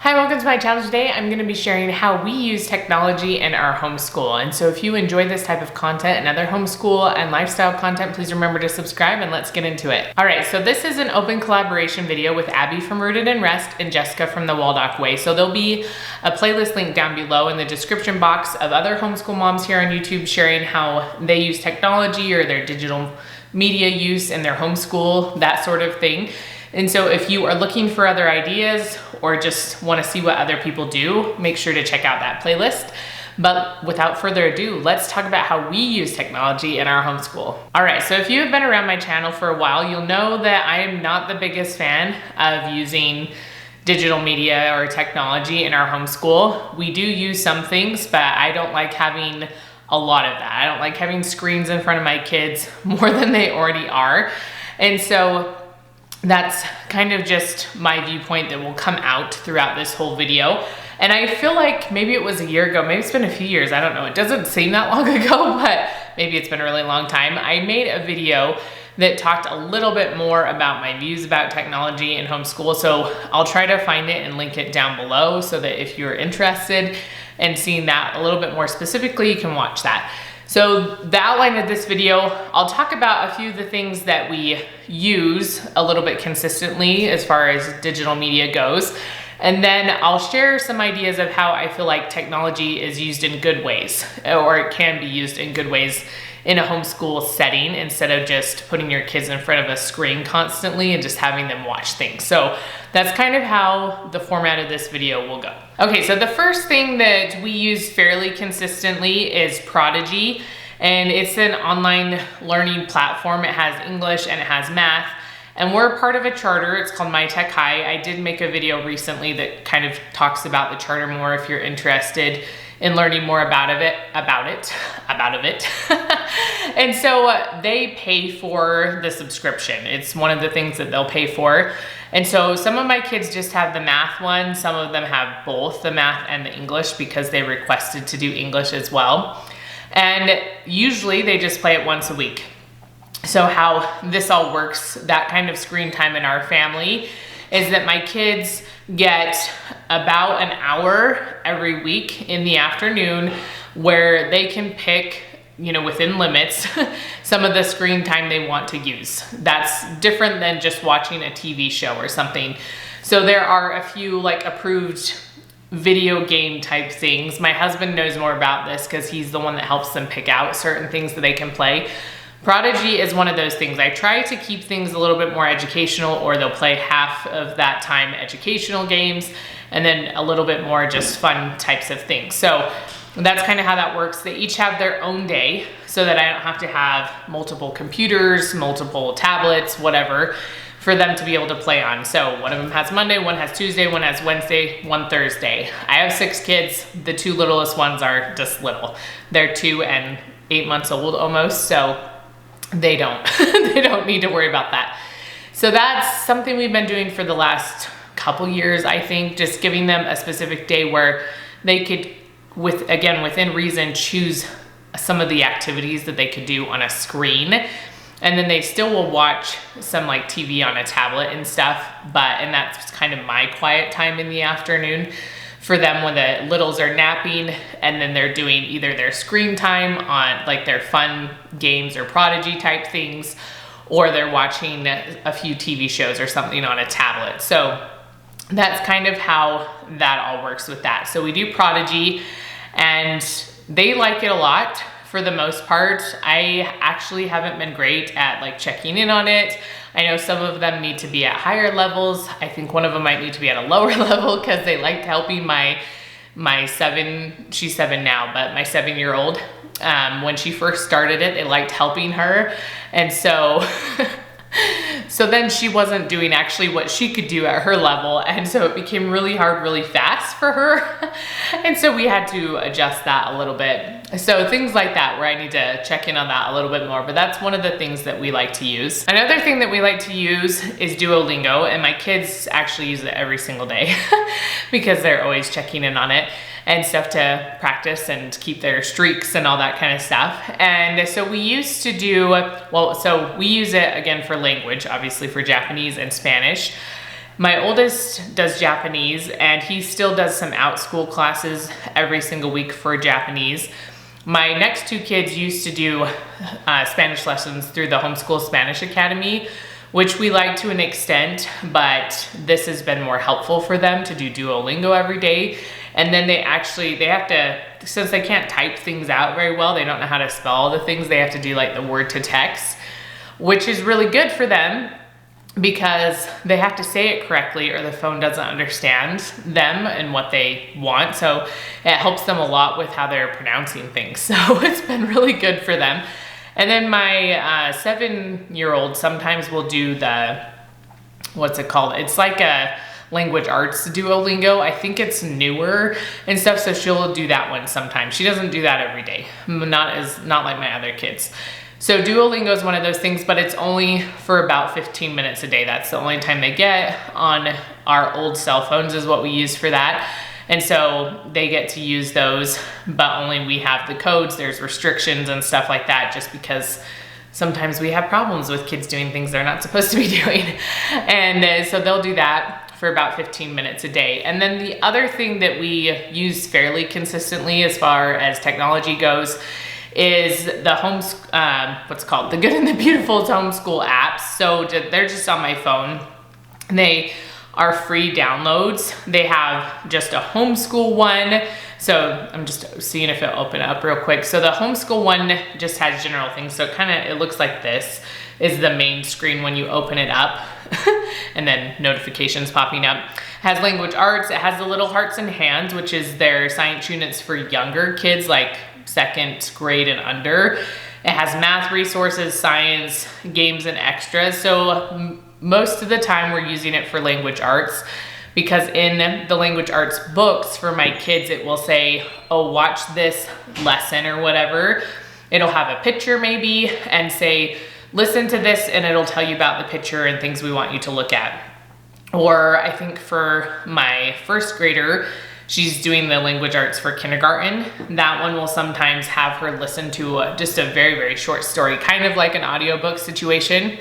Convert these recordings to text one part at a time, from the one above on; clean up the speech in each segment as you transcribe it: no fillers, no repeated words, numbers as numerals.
Hi, welcome to my channel. Today I'm going to be sharing how we use technology in our homeschool. And so if you enjoy this type of content and other homeschool and lifestyle content, please remember to subscribe and let's get into it. All right, so this is an open collaboration video with Abby from Rooted in Rest and Jessica from the Waldock Way. So there'll be a playlist link down below in the description box of other homeschool moms here on YouTube sharing how they use technology or their digital media use in their homeschool, that sort of thing. And so if you are looking for other ideas or just want to see what other people do, make sure to check out that playlist. But without further ado, let's talk about how we use technology in our homeschool. All right, so if you have been around my channel for a while, you'll know that I am not the biggest fan of using digital media or technology in our homeschool. We do use some things, but I don't like having a lot of that. I don't like having screens in front of my kids more than they already are. And so that's kind of just my viewpoint that will come out throughout this whole video. And I feel like maybe it was a year ago, maybe it's been a few years, I don't know. It doesn't seem that long ago, but maybe it's been a really long time. I made a video that talked a little bit more about my views about technology in homeschool. So I'll try to find it and link it down below so that if you're interested in seeing that a little bit more specifically, you can watch that. So the outline of this video, I'll talk about a few of the things that we use a little bit consistently as far as digital media goes. And then I'll share some ideas of how I feel like technology is used in good ways, or it can be used in good ways in a homeschool setting instead of just putting your kids in front of a screen constantly and just having them watch things. So that's kind of how the format of this video will go. Okay, so the first thing that we use fairly consistently is Prodigy, and it's an online learning platform. It has English and it has math, and we're part of a charter. It's called My Tech High. I did make a video recently that kind of talks about the charter more if you're interested in learning more about it. And so they pay for the subscription. It's one of the things that they'll pay for. And so some of my kids just have the math one. Some of them have both the math and the English because they requested to do English as well. And usually they just play it once a week. So how this all works, that kind of screen time in our family, is that my kids get about an hour every week in the afternoon where they can pick, within limits, some of the screen time they want to use. That's different than just watching a TV show or something. So there are a few approved video game type things. My husband knows more about this because he's the one that helps them pick out certain things that they can play. Prodigy is one of those things. I try to keep things a little bit more educational, or they'll play half of that time educational games and then a little bit more just fun types of things. So that's kind of how that works. They each have their own day so that I don't have to have multiple computers, multiple tablets, whatever, for them to be able to play on. So one of them has Monday, one has Tuesday, one has Wednesday, one Thursday. I have 6 kids. The 2 littlest ones are just little. They're 2 and 8 months old almost, so they don't they don't need to worry about that. So that's something we've been doing for the last couple years, I think, just giving them a specific day where they could, within reason, choose some of the activities that they could do on a screen. And then they still will watch some TV on a tablet and stuff, and that's kind of my quiet time in the afternoon for them when the littles are napping, and then they're doing either their screen time on their fun games or Prodigy type things, or they're watching a few TV shows or something on a tablet. So that's kind of how that all works with that. So we do Prodigy and they like it a lot for the most part. I actually haven't been great at checking in on it. I know some of them need to be at higher levels. I think one of them might need to be at a lower level because they liked helping my 7, she's 7 now, but my 7-year-old, when she first started it, they liked helping her. And so then she wasn't doing actually what she could do at her level. And so it became really hard, really fast for her. And so we had to adjust that a little bit. So things like that where I need to check in on that a little bit more, but that's one of the things that we like to use. Another thing that we like to use is Lingo, and my kids actually use it every single day because they're always checking in on it and stuff to practice and keep their streaks and all that kind of stuff. And so we used to do, so we use it again for language, obviously for Japanese and Spanish. My oldest does Japanese, and he still does some out-school classes every single week for Japanese. My next two kids used to do Spanish lessons through the Homeschool Spanish Academy, which we like to an extent, but this has been more helpful for them to do Duolingo every day. And then they have to, since they can't type things out very well, they don't know how to spell all the things, they have to do like the word to text, which is really good for them because they have to say it correctly or the phone doesn't understand them and what they want. So it helps them a lot with how they're pronouncing things. So it's been really good for them. And then my 7-year-old sometimes will do the, what's it called? It's like a language arts Duolingo. I think it's newer and stuff, so she'll do that one sometimes. She doesn't do that every day, not like my other kids. So Duolingo is one of those things, but it's only for about 15 minutes a day. That's the only time they get on our old cell phones is what we use for that. And so they get to use those, but only we have the codes. There's restrictions and stuff like that, just because sometimes we have problems with kids doing things they're not supposed to be doing. And so they'll do that for about 15 minutes a day. And then the other thing that we use fairly consistently as far as technology goes is the the Good and the Beautiful Homeschool Apps. So they're just on my phone. They are free downloads. They have just a homeschool one. So I'm just seeing if it'll open up real quick. So the homeschool one just has general things. So it looks like this is the main screen when you open it up and then notifications popping up. It has language arts. It has the little hearts and hands, which is their science units for younger kids, like 2nd grade and under. It has math resources, science, games, and extras. So most of the time we're using it for language arts because in the language arts books for my kids, it will say, oh, watch this lesson or whatever. It'll have a picture maybe and say, listen to this, and it'll tell you about the picture and things we want you to look at. Or I think for my 1st grader, she's doing the language arts for kindergarten. That one will sometimes have her listen to just a very, very short story, kind of like an audiobook situation.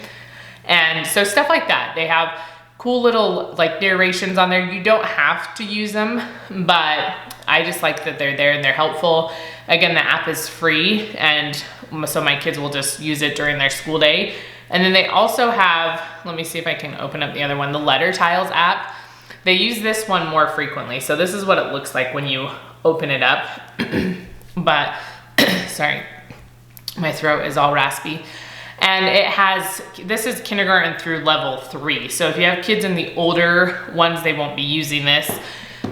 And so stuff like that. They have cool little like narrations on there. You don't have to use them, but I just like that they're there and they're helpful. Again, the app is free, and so my kids will just use it during their school day. And then they also have, let me see if I can open up the other one, the Letter Tiles app. They use this one more frequently. So this is what it looks like when you open it up. But, sorry, my throat is all raspy. And it has, this is kindergarten through level 3. So if you have kids in the older ones, they won't be using this.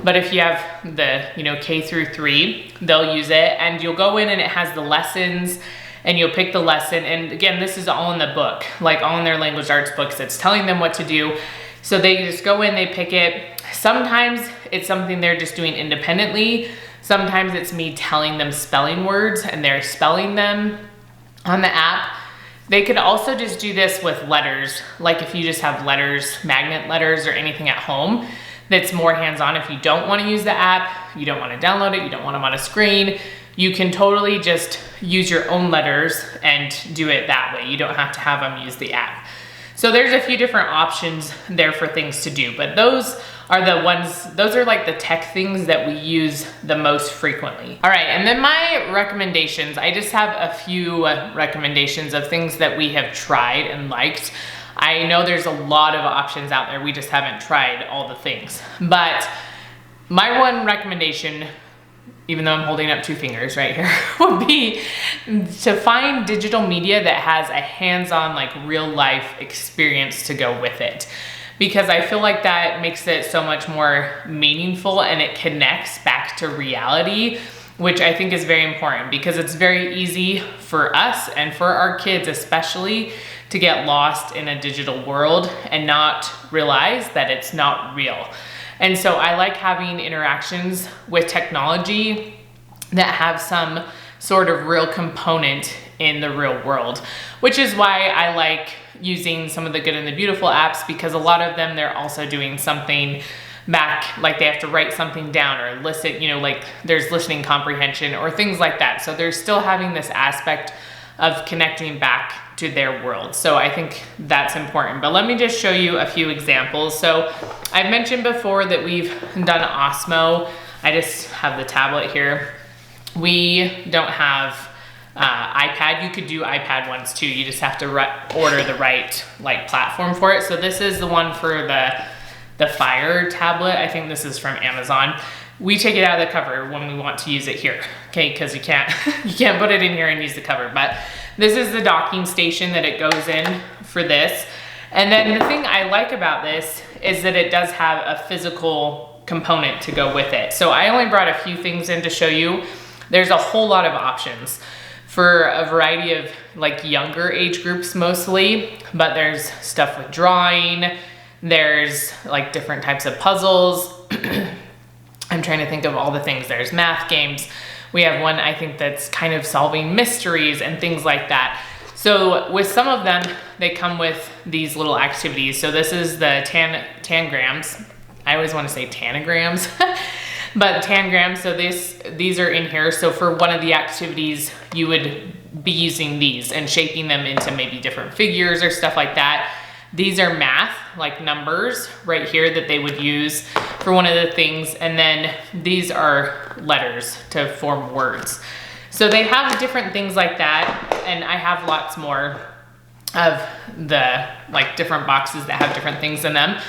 But if you have the, K through 3, they'll use it. And you'll go in and it has the lessons and you'll pick the lesson. And again, this is all in the book, like all in their language arts books. It's telling them what to do. So they just go in, they pick it. Sometimes it's something they're just doing independently. Sometimes it's me telling them spelling words and they're spelling them on the app. They could also just do this with letters. Like if you just have letters, magnet letters or anything at home, that's more hands-on. If you don't want to use the app, you don't want to download it, you don't want them on a screen, you can totally just use your own letters and do it that way. You don't have to have them use the app. So there's a few different options there for things to do, but those are the ones, those are like the tech things that we use the most frequently. All right, and then my recommendations, I just have a few recommendations of things that we have tried and liked. I know there's a lot of options out there, we just haven't tried all the things. But my one recommendation, even though I'm holding up 2 fingers right here, would be to find digital media that has a hands-on, like real life experience to go with it. Because I feel like that makes it so much more meaningful and it connects back to reality, which I think is very important because it's very easy for us and for our kids especially to get lost in a digital world and not realize that it's not real. And so I like having interactions with technology that have some sort of real component in the real world, which is why I like using some of the Good and the Beautiful apps, because a lot of them, they're also doing something back, like they have to write something down or listen, like there's listening comprehension or things like that. So they're still having this aspect of connecting back to their world. So I think that's important. But let me just show you a few examples. So I've mentioned before that we've done Osmo. I just have the tablet here. We don't have iPad. You could do iPad ones too. You just have to order the right like platform for it. So this is the one for the Fire tablet. I think this is from Amazon. We take it out of the cover when we want to use it here, okay? Because you can't put it in here and use the cover. But this is the docking station that it goes in for this. And then the thing I like about this is that it does have a physical component to go with it. So I only brought a few things in to show you. There's a whole lot of options for a variety of like younger age groups mostly, but there's stuff with drawing, there's like different types of puzzles. I'm trying to think of all the things. There's math games. We have one, I think, that's kind of solving mysteries and things like that. So with some of them, they come with these little activities. So this is the tangrams. I always want to say tanagrams, but tangrams. So these are in here. So for one of the activities, you would be using these and shaping them into maybe different figures or stuff like that. These are math, like numbers right here that they would use for one of the things. And then these are letters to form words. So they have different things like that. And I have lots more of the like different boxes that have different things in them.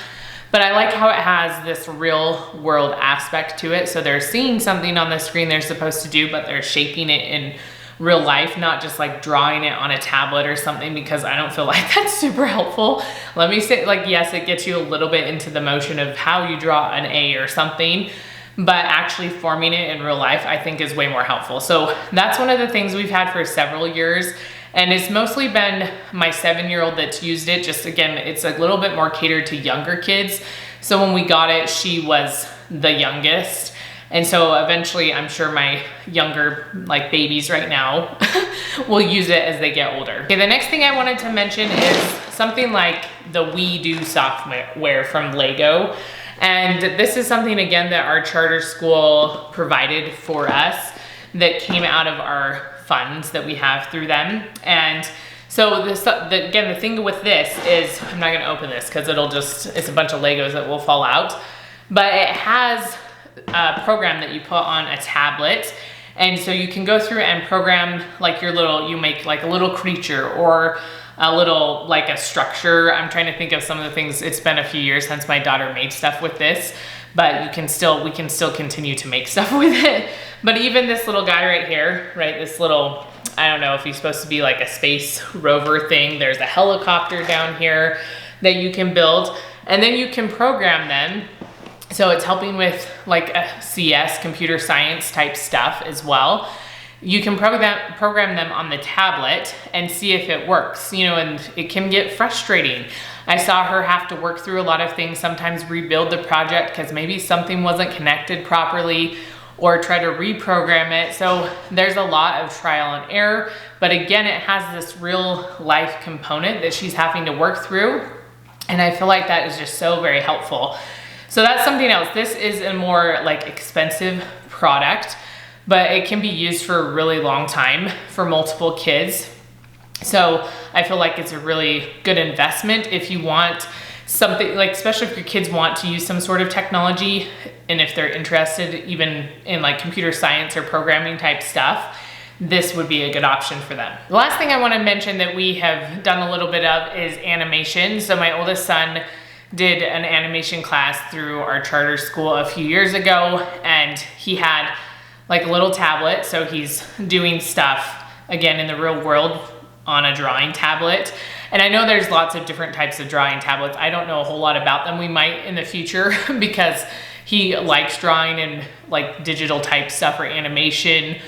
But I like how it has this real world aspect to it. So they're seeing something on the screen they're supposed to do, but they're shaping it in real life, not just like drawing it on a tablet or something, because I don't feel like that's super helpful. Let me say, like, yes, it gets you a little bit into the motion of how you draw an A or something, but actually forming it in real life, I think is way more helpful. So that's one of the things we've had for several years. And it's mostly been my 7-year-old that's used it. Just again, it's a little bit more catered to younger kids. So when we got it, she was the youngest. And so eventually I'm sure my younger like babies right now will use it as they get older. Okay, the next thing I wanted to mention is something like the We Do software from Lego. And this is something again that our charter school provided for us that came out of our funds that we have through them. And so again, the thing with this is, I'm not gonna open this because it's a bunch of Legos that will fall out, but it has a program that you put on a tablet. And so you can go through and program like you make like a little creature or a little, like a structure. I'm trying to think of some of the things. It's been a few years since my daughter made stuff with this, but we can still continue to make stuff with it. But even this little guy right here, right? This little, I don't know if he's supposed to be like a space rover thing. There's a helicopter down here that you can build, and then you can program them. So it's helping with like a CS, computer science type stuff as well. You can program them on the tablet and see if it works, and it can get frustrating. I saw her have to work through a lot of things, sometimes rebuild the project because maybe something wasn't connected properly, or try to reprogram it. So there's a lot of trial and error, but again, it has this real life component that she's having to work through. And I feel like that is just so very helpful. So that's something else. This is a more like expensive product, but it can be used for a really long time for multiple kids. So I feel like it's a really good investment if you want something, like especially if your kids want to use some sort of technology, and if they're interested even in like computer science or programming type stuff, this would be a good option for them. The last thing I want to mention that we have done a little bit of is animation. So my oldest son did an animation class through our charter school a few years ago, and he had like a little tablet. So he's doing stuff again in the real world on a drawing tablet. And I know there's lots of different types of drawing tablets. I don't know a whole lot about them. We might in the future because he likes drawing, and like digital type stuff or animation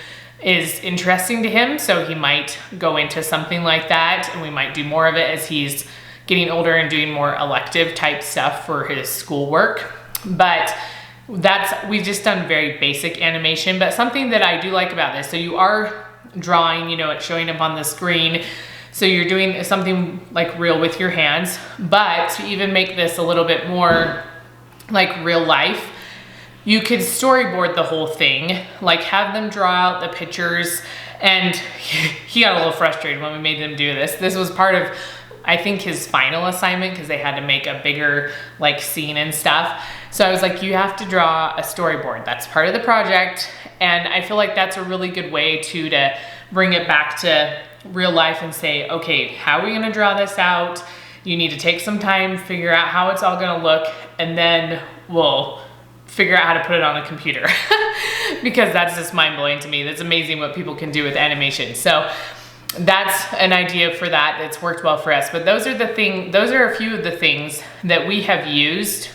is interesting to him. So he might go into something like that, and we might do more of it as he's getting older and doing more elective type stuff for his schoolwork. But we've just done very basic animation, but something that I do like about this, so you are drawing, it's showing up on the screen. So you're doing something like real with your hands, but to even make this a little bit more like real life, you could storyboard the whole thing, like have them draw out the pictures. And he got a little frustrated when we made him do this. This was part of, I think, his final assignment because they had to make a bigger like scene and stuff. So I was like, you have to draw a storyboard. That's part of the project. And I feel like that's a really good way to bring it back to real life and say, okay, how are we gonna draw this out? You need to take some time, figure out how it's all gonna look, and then we'll figure out how to put it on a computer. Because that's just mind-blowing to me. That's amazing what people can do with animation. So that's an idea for that. It's worked well for us. But those are a few of the things that we have used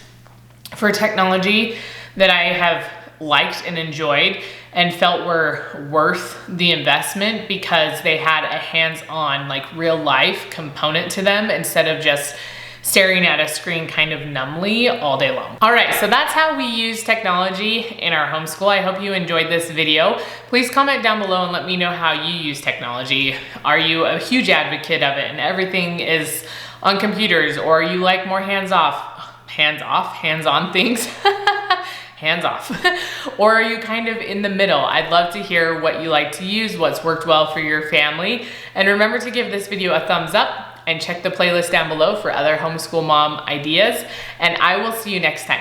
for technology that I have liked and enjoyed and felt were worth the investment because they had a hands-on, like real life component to them instead of just staring at a screen kind of numbly all day long. All right, so that's how we use technology in our homeschool. I hope you enjoyed this video. Please comment down below and let me know how you use technology. Are you a huge advocate of it and everything is on computers, or are you like more hands-on things? Hands off. Or are you kind of in the middle? I'd love to hear what you like to use, what's worked well for your family. And remember to give this video a thumbs up and check the playlist down below for other homeschool mom ideas. And I will see you next time.